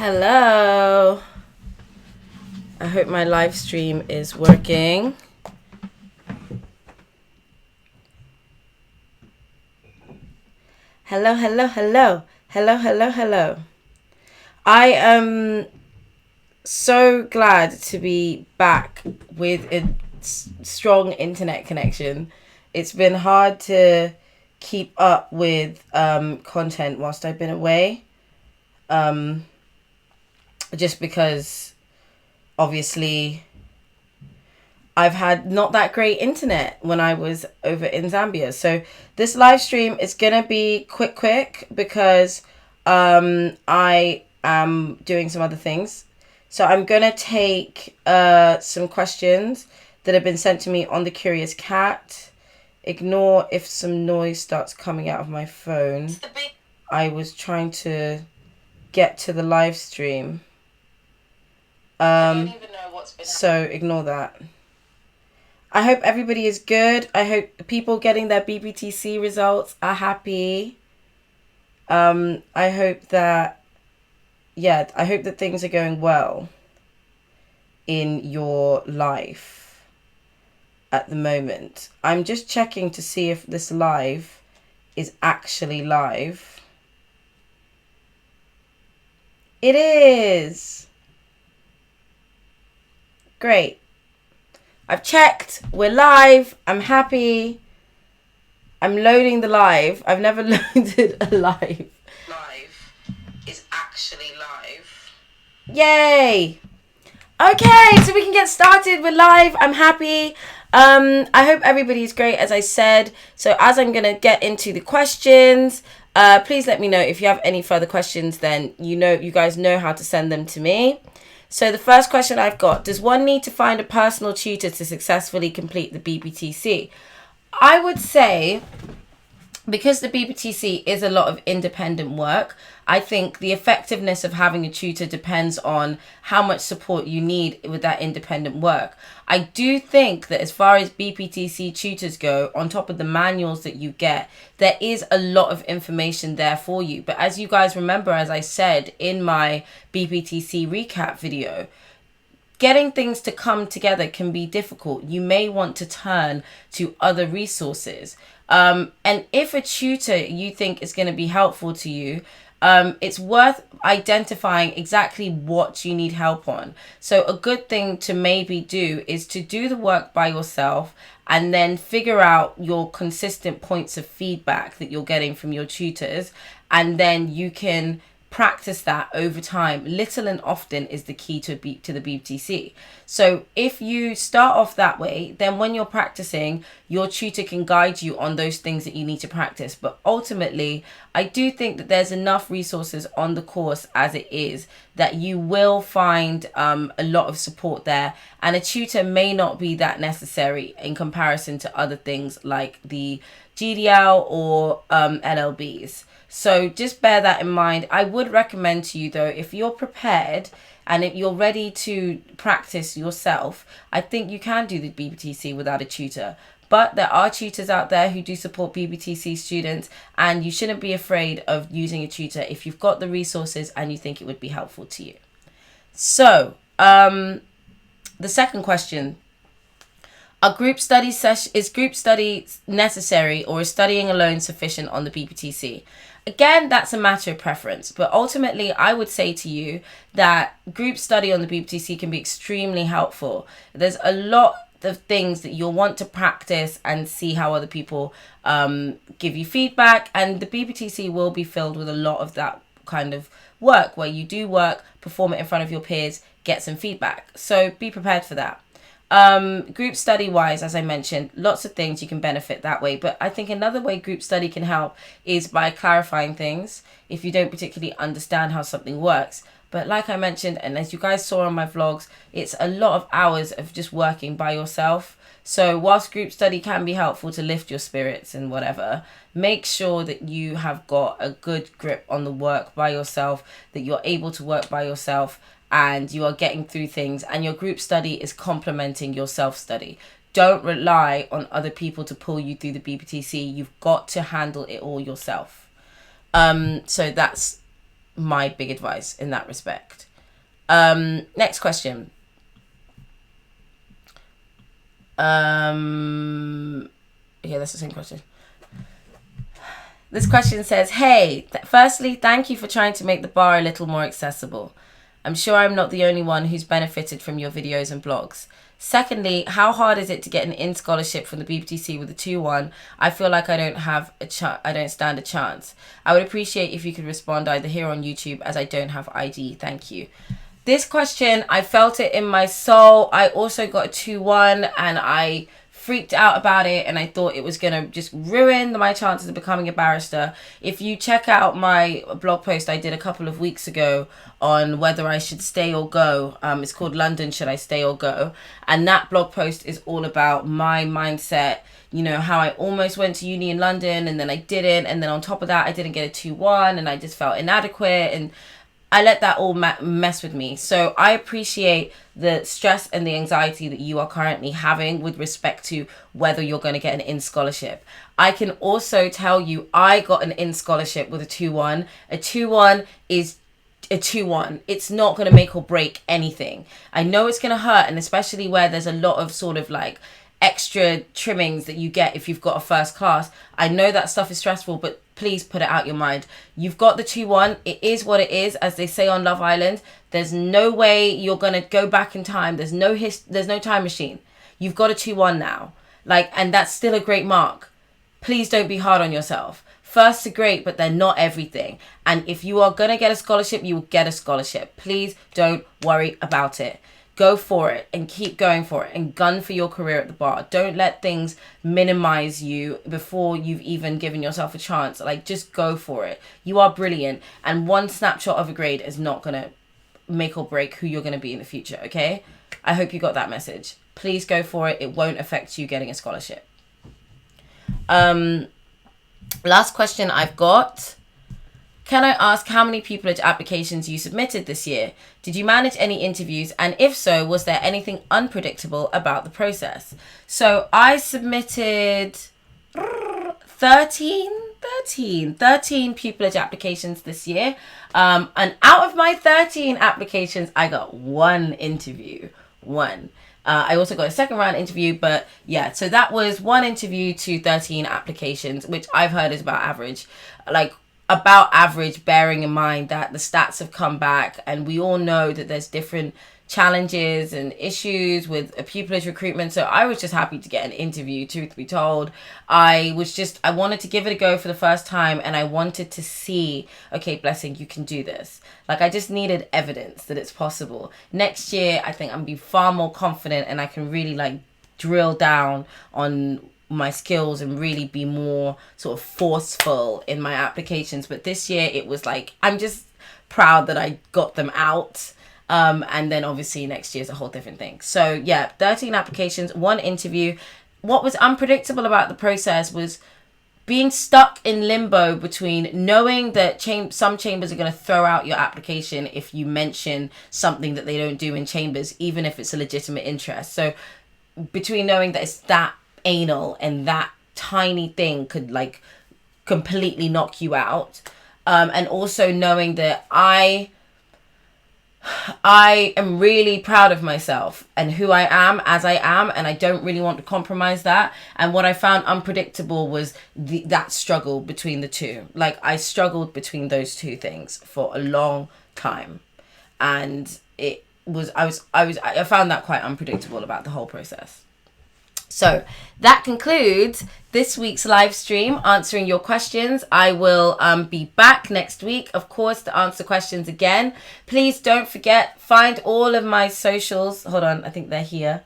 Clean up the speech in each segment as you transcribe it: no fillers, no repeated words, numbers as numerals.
Hello. I hope my live stream is working. Hello, hello, hello. Hello, hello, hello. I am so glad to be back with a strong internet connection. It's been hard to keep up with content whilst I've been away. Just because obviously I've had not that great internet when I was over in Zambia. So this live stream is going to be quick because I am doing some other things. So I'm going to take some questions that have been sent to me on the Curious Cat. Ignore if some noise starts coming out of my phone. I was trying to get to the live stream. So ignore that. I hope everybody is good. I hope people getting their BPTC results are happy. I hope that things are going well in your life at the moment. I'm just checking to see if this live is actually live. It is. Great. I've checked. We're live. I'm happy. I'm loading the live. I've never loaded a live. Live is actually live. Yay. Okay, so we can get started. We're live. I'm happy. I hope everybody's great, as I said. So as I'm going to get into the questions, please let me know if you have any further questions. Then you guys know how to send them to me. So the first question I've got, does one need to find a personal tutor to successfully complete the BPTC? I would say, because the BPTC is a lot of independent work, I think the effectiveness of having a tutor depends on how much support you need with that independent work. I do think that as far as BPTC tutors go, on top of the manuals that you get, there is a lot of information there for you. But as you guys remember, as I said in my BPTC recap video, getting things to come together can be difficult. You may want to turn to other resources. And if a tutor you think is going to be helpful to you, it's worth identifying exactly what you need help on. So a good thing to maybe do is to do the work by yourself and then figure out your consistent points of feedback that you're getting from your tutors. And then you can practice that over time. Little and often is the key to the BPTC. So if you start off that way, then when you're practicing, your tutor can guide you on those things that you need to practice. But ultimately, I do think that there's enough resources on the course as it is that you will find a lot of support there. And a tutor may not be that necessary in comparison to other things like the GDL or LLBs. So just bear that in mind. I would recommend to you, though, if you're prepared and if you're ready to practice yourself, I think you can do the BPTC without a tutor. But there are tutors out there who do support BPTC students, and you shouldn't be afraid of using a tutor if you've got the resources and you think it would be helpful to you. So, the second question. Is group study necessary, or is studying alone sufficient on the BPTC? Again, that's a matter of preference, but ultimately I would say to you that group study on the BPTC can be extremely helpful. There's a lot of things that you'll want to practice and see how other people give you feedback, and the BPTC will be filled with a lot of that kind of work where you do work, perform it in front of your peers, get some feedback. So be prepared for that. Group study wise, as I mentioned, lots of things you can benefit that way. But I think another way group study can help is by clarifying things if you don't particularly understand how something works. But like I mentioned, and as you guys saw on my vlogs, it's a lot of hours of just working by yourself. So whilst group study can be helpful to lift your spirits and whatever, make sure that you have got a good grip on the work by yourself, that you're able to work by yourself, and you are getting through things, and your group study is complementing your self-study. Don't rely on other people to pull you through the BPTC. You've got to handle it all yourself. So that's my big advice in that respect. Next question. Yeah, that's the same question. This question says, hey, firstly, thank you for trying to make the bar a little more accessible. I'm sure I'm not the only one who's benefited from your videos and blogs. Secondly, how hard is it to get an in scholarship from the BPTC with a 2-1? I feel like I don't stand a chance. I would appreciate if you could respond either here on YouTube, as I don't have ID. Thank you. This question, I felt it in my soul. I also got a 2-1 and I freaked out about it, and I thought it was going to just ruin my chances of becoming a barrister. If you check out my blog post I did a couple of weeks ago on whether I should stay or go, it's called London, Should I Stay or Go? And that blog post is all about my mindset, you know, how I almost went to uni in London and then I didn't, and then on top of that I didn't get a 2-1 and I just felt inadequate, and I let that all mess with me. So I appreciate the stress and the anxiety that you are currently having with respect to whether you're going to get an in scholarship. I can also tell you I got an in scholarship with a 2-1. A 2-1 is a 2-1. It's not going to make or break anything. I know it's going to hurt, and especially where there's a lot of sort of like extra trimmings that you get if you've got a first class. I know that stuff is stressful, but please put it out your mind. You've got the 2-1. It is what it is, as they say on Love Island. There's no way you're going to go back in time. There's no time machine. You've got a 2-1 now. And that's still a great mark. Please don't be hard on yourself. Firsts are great, but they're not everything. And if you are going to get a scholarship, you will get a scholarship. Please don't worry about it. Go for it and keep going for it and gun for your career at the bar. Don't let things minimize you before you've even given yourself a chance. Just go for it. You are brilliant. And one snapshot of a grade is not going to make or break who you're going to be in the future, okay? I hope you got that message. Please go for it. It won't affect you getting a scholarship. Last question I've got. Can I ask how many pupillage applications you submitted this year? Did you manage any interviews? And if so, was there anything unpredictable about the process? So I submitted 13 pupillage applications this year. And out of my 13 applications, I got one interview. I also got a second round interview, but yeah, so that was one interview to 13 applications, which I've heard is about average. Bearing in mind that the stats have come back and we all know that there's different challenges and issues with a pupillage recruitment. So I was just happy to get an interview, truth be told. I wanted to give it a go for the first time, and I wanted to see, okay, Blessing, you can do this. I just needed evidence that it's possible. Next year, I think I'm be far more confident, and I can really drill down on my skills and really be more sort of forceful in my applications. But this year it was I'm just proud that I got them out. And then obviously next year is a whole different thing. So yeah, 13 applications, one interview. What was unpredictable about the process was being stuck in limbo between knowing that some chambers are going to throw out your application if you mention something that they don't do in chambers, even if it's a legitimate interest. So between knowing that it's that anal and that tiny thing could completely knock you out, and also knowing that I am really proud of myself and who I am as I am, and I don't really want to compromise that. And what I found unpredictable was that struggle between the two. I struggled between those two things for a long time, and I found that quite unpredictable about the whole process. So that concludes this week's live stream answering your questions. I will be back next week, of course, to answer questions again. Please don't forget, find all of my socials. Hold on, I think they're here.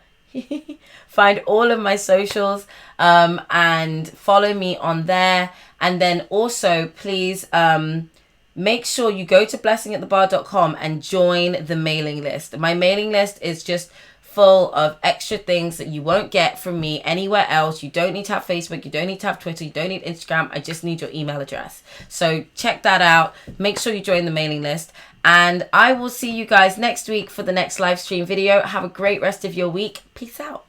Find all of my socials and follow me on there. And then also, please make sure you go to blessingatthebar.com and join the mailing list. My mailing list is just full of extra things that you won't get from me anywhere else. You don't need to have Facebook, you don't need to have Twitter, you don't need Instagram. I just need your email address. So check that out. Make sure you join the mailing list, and I will see you guys next week for the next live stream video. Have a great rest of your week. Peace out.